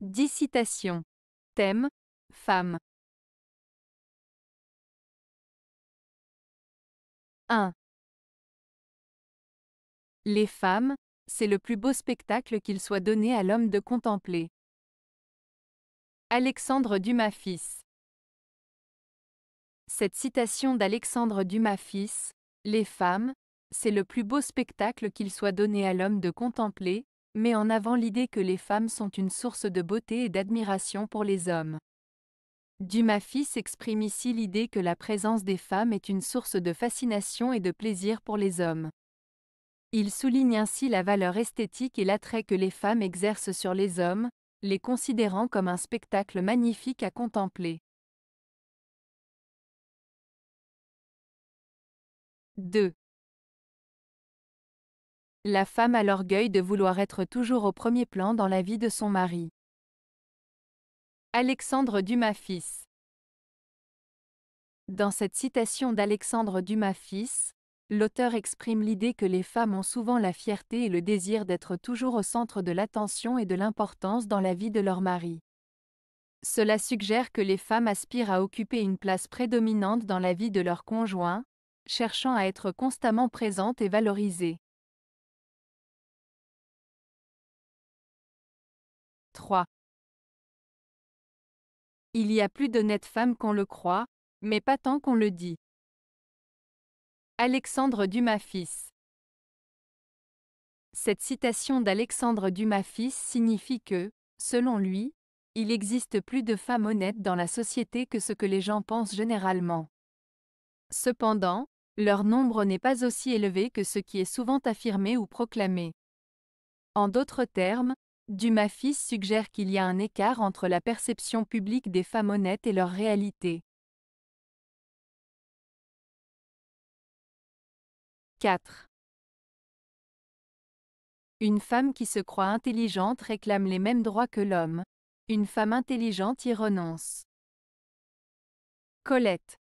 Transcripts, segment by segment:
10 citations. Thème: Femmes. 1. Les femmes, c'est le plus beau spectacle qu'il soit donné à l'homme de contempler. Alexandre Dumas fils. Cette citation d'Alexandre Dumas fils, Les femmes, c'est le plus beau spectacle qu'il soit donné à l'homme de contempler, met en avant l'idée que les femmes sont une source de beauté et d'admiration pour les hommes. Dumas fils exprime ici l'idée que la présence des femmes est une source de fascination et de plaisir pour les hommes. Il souligne ainsi la valeur esthétique et l'attrait que les femmes exercent sur les hommes, les considérant comme un spectacle magnifique à contempler. 2. La femme a l'orgueil de vouloir être toujours au premier plan dans la vie de son mari. Alexandre Dumas fils. Dans cette citation d'Alexandre Dumas fils, l'auteur exprime l'idée que les femmes ont souvent la fierté et le désir d'être toujours au centre de l'attention et de l'importance dans la vie de leur mari. Cela suggère que les femmes aspirent à occuper une place prédominante dans la vie de leur conjoint, cherchant à être constamment présentes et valorisées. 3. Il y a plus d'honnêtes femmes qu'on le croit, mais pas tant qu'on le dit. Alexandre Dumas fils. Cette citation d'Alexandre Dumas fils signifie que, selon lui, il existe plus de femmes honnêtes dans la société que ce que les gens pensent généralement. Cependant, leur nombre n'est pas aussi élevé que ce qui est souvent affirmé ou proclamé. En d'autres termes, Dumas fils suggère qu'il y a un écart entre la perception publique des femmes honnêtes et leur réalité. 4. Une femme qui se croit intelligente réclame les mêmes droits que l'homme. Une femme intelligente y renonce. Colette.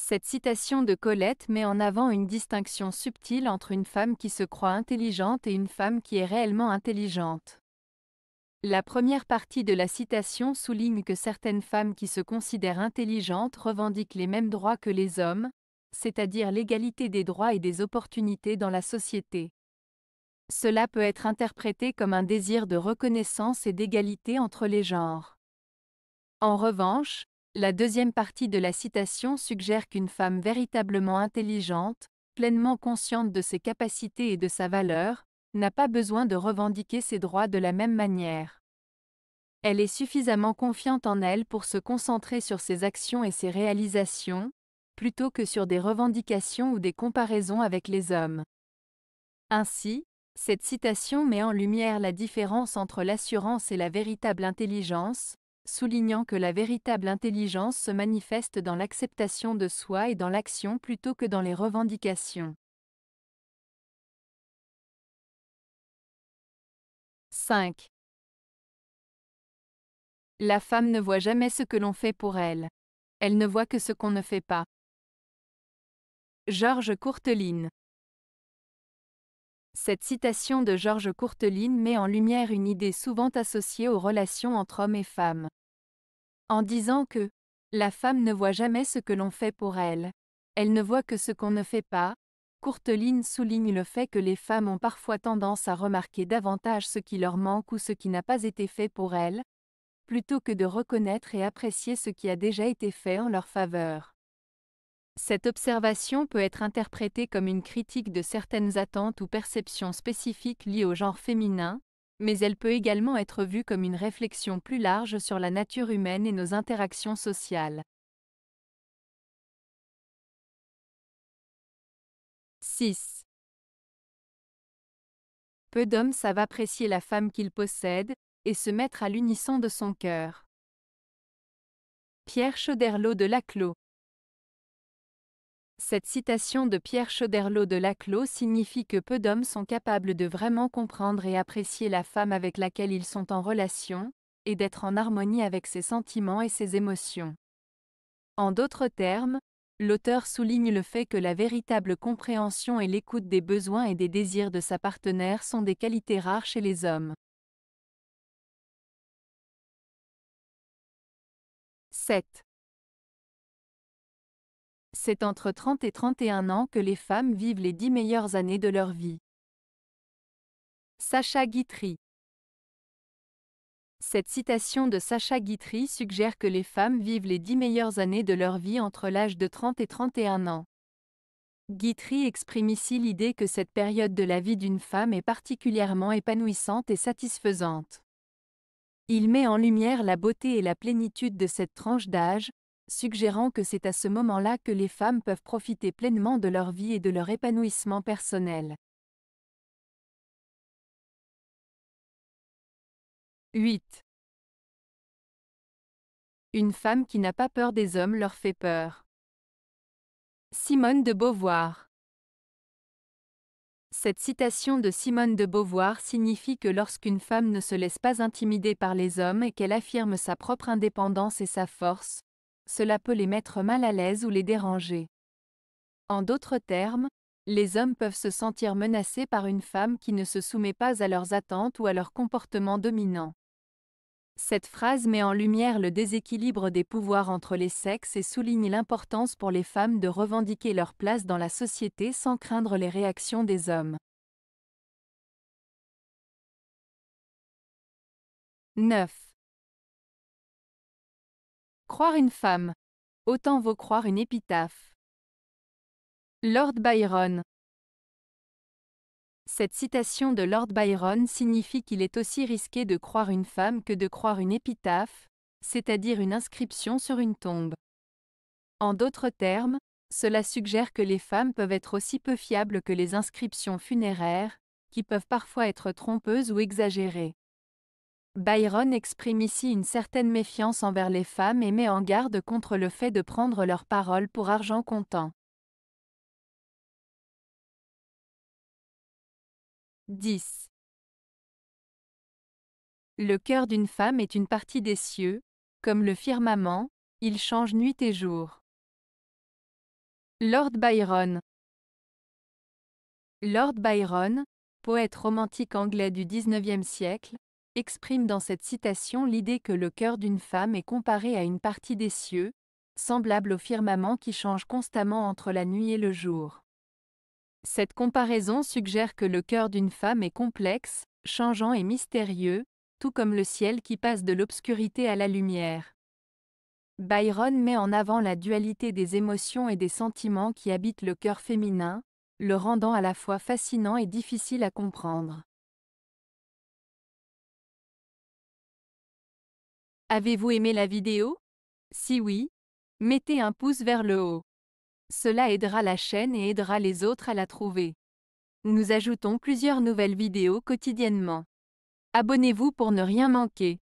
Cette citation de Colette met en avant une distinction subtile entre une femme qui se croit intelligente et une femme qui est réellement intelligente. La première partie de la citation souligne que certaines femmes qui se considèrent intelligentes revendiquent les mêmes droits que les hommes, c'est-à-dire l'égalité des droits et des opportunités dans la société. Cela peut être interprété comme un désir de reconnaissance et d'égalité entre les genres. En revanche, la deuxième partie de la citation suggère qu'une femme véritablement intelligente, pleinement consciente de ses capacités et de sa valeur, n'a pas besoin de revendiquer ses droits de la même manière. Elle est suffisamment confiante en elle pour se concentrer sur ses actions et ses réalisations, plutôt que sur des revendications ou des comparaisons avec les hommes. Ainsi, cette citation met en lumière la différence entre l'assurance et la véritable intelligence, soulignant que la véritable intelligence se manifeste dans l'acceptation de soi et dans l'action plutôt que dans les revendications. 5. La femme ne voit jamais ce que l'on fait pour elle. Elle ne voit que ce qu'on ne fait pas. Georges Courteline. Cette citation de Georges Courteline met en lumière une idée souvent associée aux relations entre hommes et femmes. En disant que la femme ne voit jamais ce que l'on fait pour elle, elle ne voit que ce qu'on ne fait pas, Courteline souligne le fait que les femmes ont parfois tendance à remarquer davantage ce qui leur manque ou ce qui n'a pas été fait pour elles, plutôt que de reconnaître et apprécier ce qui a déjà été fait en leur faveur. Cette observation peut être interprétée comme une critique de certaines attentes ou perceptions spécifiques liées au genre féminin, mais elle peut également être vue comme une réflexion plus large sur la nature humaine et nos interactions sociales. 6. Peu d'hommes savent apprécier la femme qu'ils possèdent, et se mettre à l'unisson de son cœur. Pierre Choderlos de Laclos. Cette citation de Pierre Choderlos de Laclos signifie que peu d'hommes sont capables de vraiment comprendre et apprécier la femme avec laquelle ils sont en relation, et d'être en harmonie avec ses sentiments et ses émotions. En d'autres termes, l'auteur souligne le fait que la véritable compréhension et l'écoute des besoins et des désirs de sa partenaire sont des qualités rares chez les hommes. 7. C'est entre 30 et 31 ans que les femmes vivent les 10 meilleures années de leur vie. Sacha Guitry. Cette citation de Sacha Guitry suggère que les femmes vivent les 10 meilleures années de leur vie entre l'âge de 30 et 31 ans. Guitry exprime ici l'idée que cette période de la vie d'une femme est particulièrement épanouissante et satisfaisante. Il met en lumière la beauté et la plénitude de cette tranche d'âge, suggérant que c'est à ce moment-là que les femmes peuvent profiter pleinement de leur vie et de leur épanouissement personnel. 8. Une femme qui n'a pas peur des hommes leur fait peur. Simone de Beauvoir. Cette citation de Simone de Beauvoir signifie que lorsqu'une femme ne se laisse pas intimider par les hommes et qu'elle affirme sa propre indépendance et sa force, cela peut les mettre mal à l'aise ou les déranger. En d'autres termes, les hommes peuvent se sentir menacés par une femme qui ne se soumet pas à leurs attentes ou à leur comportement dominant. Cette phrase met en lumière le déséquilibre des pouvoirs entre les sexes et souligne l'importance pour les femmes de revendiquer leur place dans la société sans craindre les réactions des hommes. 9. Croire une femme. Autant vaut croire une épitaphe. Lord Byron. Cette citation de Lord Byron signifie qu'il est aussi risqué de croire une femme que de croire une épitaphe, c'est-à-dire une inscription sur une tombe. En d'autres termes, cela suggère que les femmes peuvent être aussi peu fiables que les inscriptions funéraires, qui peuvent parfois être trompeuses ou exagérées. Byron exprime ici une certaine méfiance envers les femmes et met en garde contre le fait de prendre leur parole pour argent comptant. 10. Le cœur d'une femme est une partie des cieux, comme le firmament, il change nuit et jour. Lord Byron. Lord Byron, poète romantique anglais du XIXe siècle, exprime dans cette citation l'idée que le cœur d'une femme est comparé à une partie des cieux, semblable au firmament qui change constamment entre la nuit et le jour. Cette comparaison suggère que le cœur d'une femme est complexe, changeant et mystérieux, tout comme le ciel qui passe de l'obscurité à la lumière. Byron met en avant la dualité des émotions et des sentiments qui habitent le cœur féminin, le rendant à la fois fascinant et difficile à comprendre. Avez-vous aimé la vidéo? Si oui, mettez un pouce vers le haut. Cela aidera la chaîne et aidera les autres à la trouver. Nous ajoutons plusieurs nouvelles vidéos quotidiennement. Abonnez-vous pour ne rien manquer.